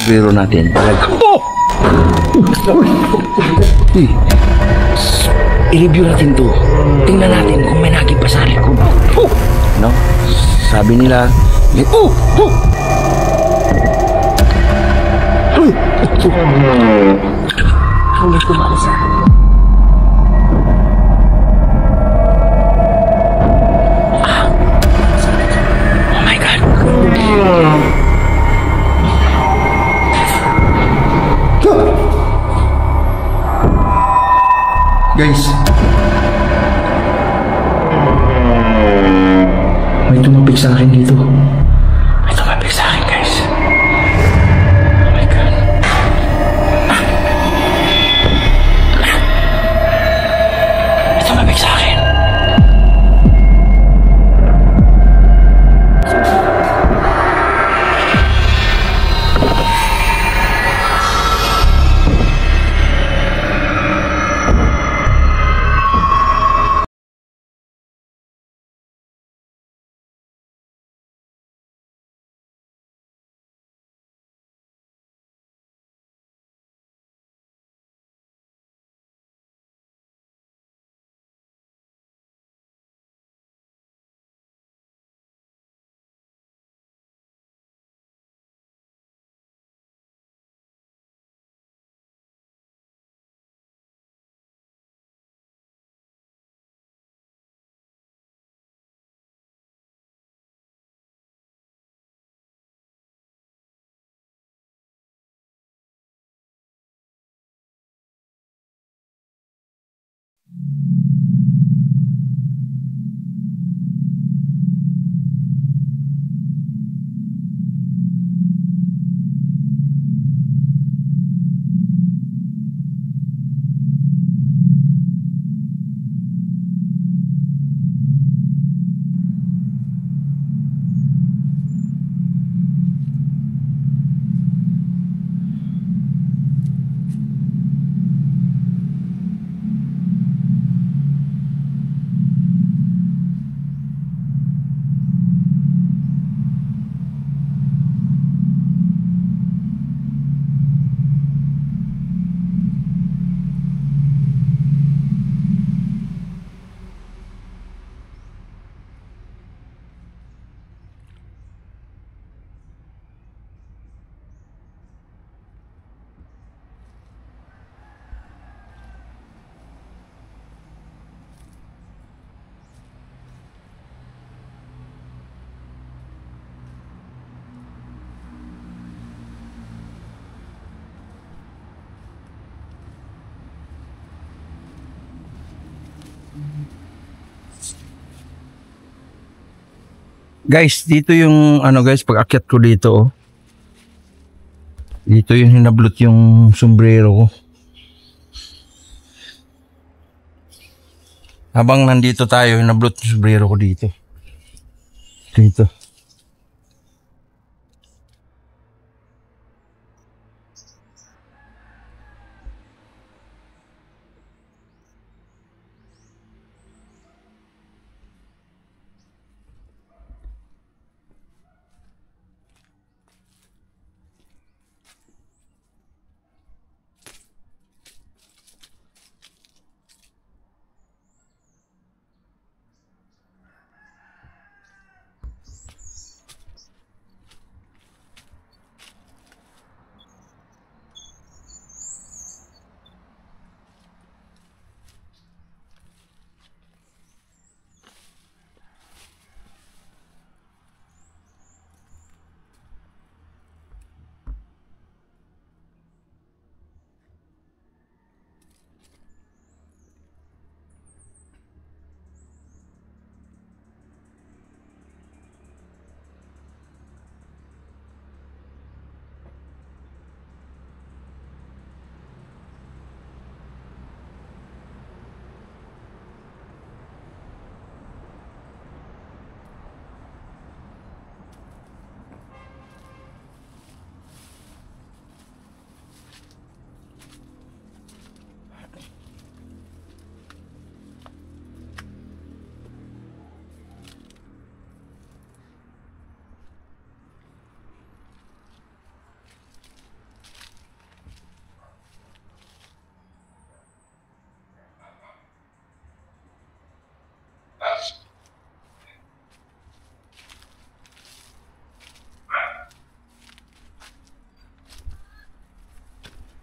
sombrero natin. I-review natin to. Tingnan natin kung may naging pa sa likod. No? Sabi nila, may may tumalas sa oh my God. Guys, may tumapik sa akin dito. May tumapik sa akin, guys. Oh my God. May tumapik sa akin. Guys, dito yung ano guys, pag akyat ko dito oh. Dito yung hinablot yung sombrero ko. Habang nandito tayo, hinablot yung sombrero ko dito. Dito.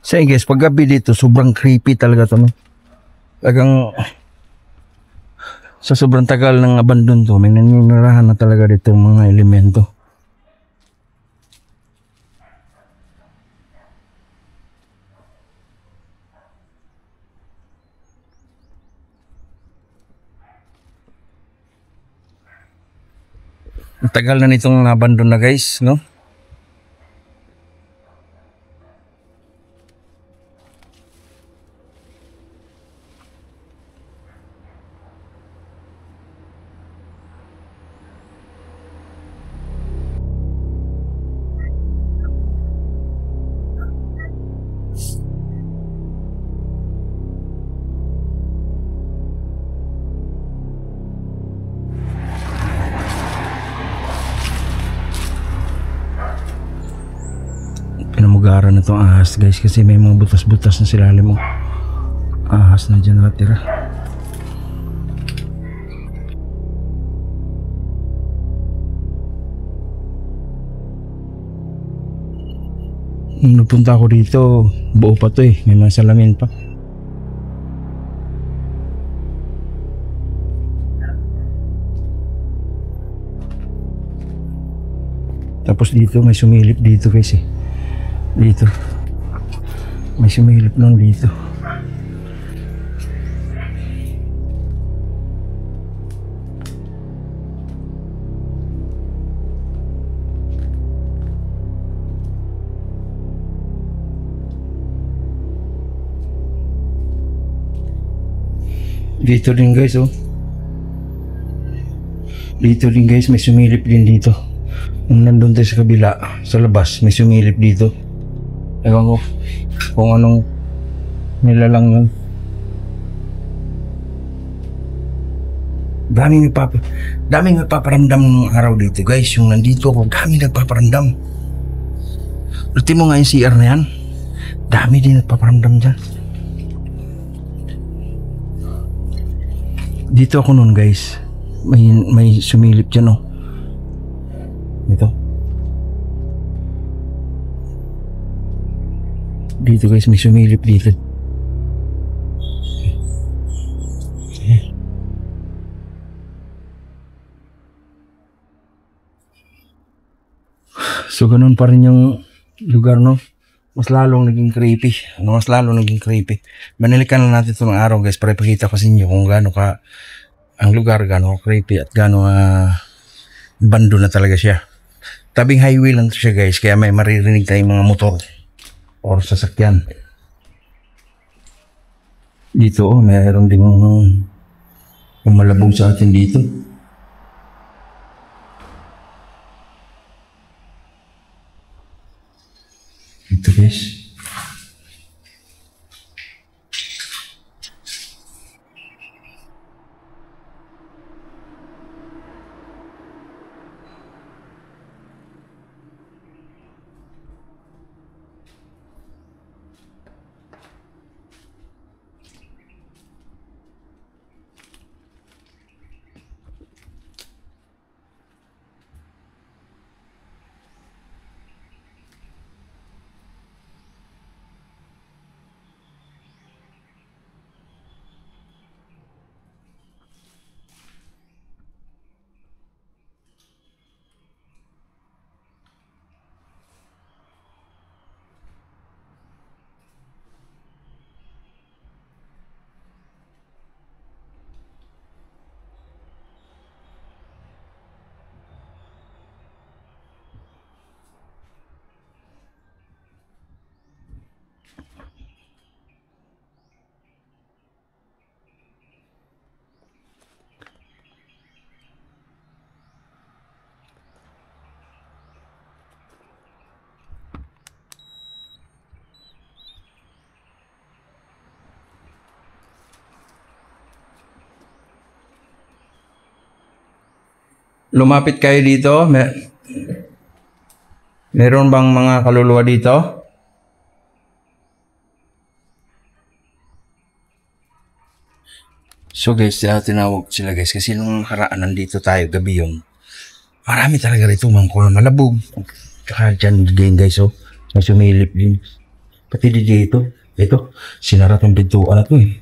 So guys, pag gabi dito, sobrang creepy talaga to, no? Talagang sa sobrang tagal ng abandon to, may naninirahan na talaga dito mga elemento. Ang tagal na nitong abandon na guys, no? Pinamugaran na itong ahas guys kasi may mga butas-butas na sila, alam mo. Ahas na dyan natira. Nung nagpunta ako dito, buo pa to eh, may mga salamin pa. Tapos dito may sumilip dito guys eh. Dito may sumilip lang dito. Dito din guys oh. Dito din guys may sumilip din dito. Kung nandun tayo sa kabila, sa labas may sumilip dito. Ewan ko kung anong nilalang yun. Daming nagpaparamdam ng araw dito guys. Yung nandito ako, daming nagpaparamdam. Ultimo nga yung CR na yan, dami din nagpaparamdam dyan. Dito ako noon guys, may sumilip dyan oh. Dito guys, may sumilip dito. So ganun pa rin yung lugar, no? Mas lalong naging creepy. Mas lalong naging creepy. Manilikan na natin ito ng araw guys para ipakita ko sa inyo kung gaano ka ang lugar, gaano creepy at gaano bando na talaga siya. Tabing highway lang siya guys, kaya may maririnig tayong mga motor or sasakyan. Dito oh, mayroon din umalabog sa atin dito. Dito guys. Lumapit kayo dito. Meron bang mga kaluluwa dito? So guys, tinawag sila guys kasi nung haraan nandito tayo gabi yun. Marami talaga rito mga kulong malabog. Kaya dyan din guys oh. May sumilip din. Pati dito. Ito, sinara tong pintuan na to eh.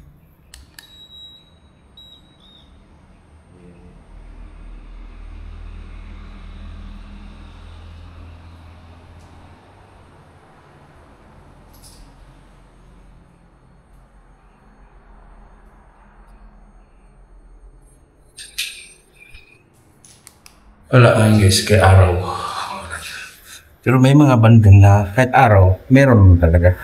Wala nga guys, kay araw. Pero may mga bandang na kahit araw, meron talaga.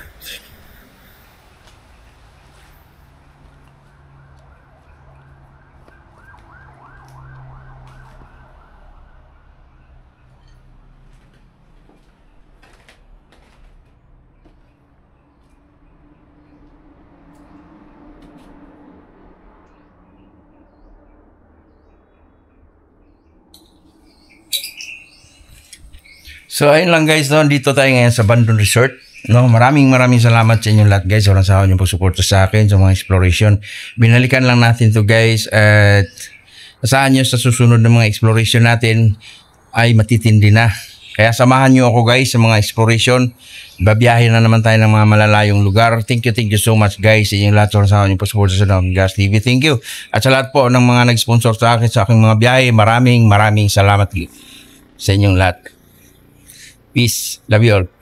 So ayun lang guys, no? Dito tayo ngayon sa Bandon Resort. No, maraming salamat sa inyong lahat guys. Walang sawa niyong pagsuporta sa akin sa mga exploration. Binalikan lang natin to guys at asahan nyo sa susunod ng mga exploration natin ay matitindi na. Kaya samahan nyo ako guys sa mga exploration. Babiyahin na naman tayo ng mga malalayong lugar. Thank you so much guys sa inyong lahat. Walang sawa niyong pagsuporta sa Gas TV. Thank you. At sa lahat po ng mga nag-sponsor sa akin sa aking mga biyahe, maraming salamat sa inyong lahat. Peace. Love you all.